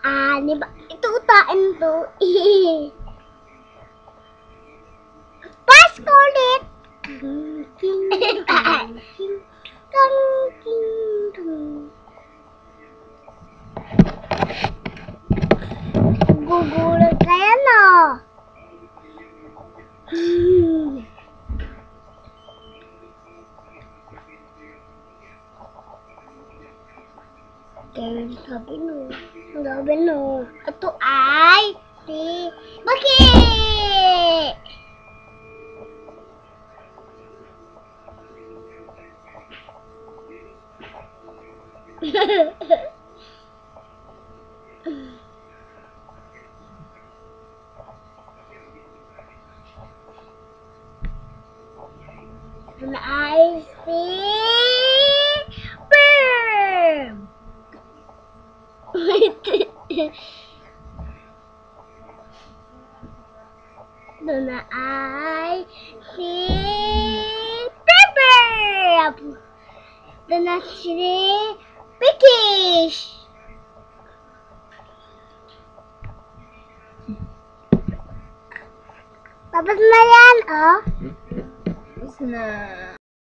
Di ba? Ito utain to. Pasko ulit. Gugulat kaya no. Kaya sabi no. Ito ay si Baki! Ito na ay si Perm! Ito na ay si Pepper! Ito na si Pickish! Tapos na yan, oh. Tapos na.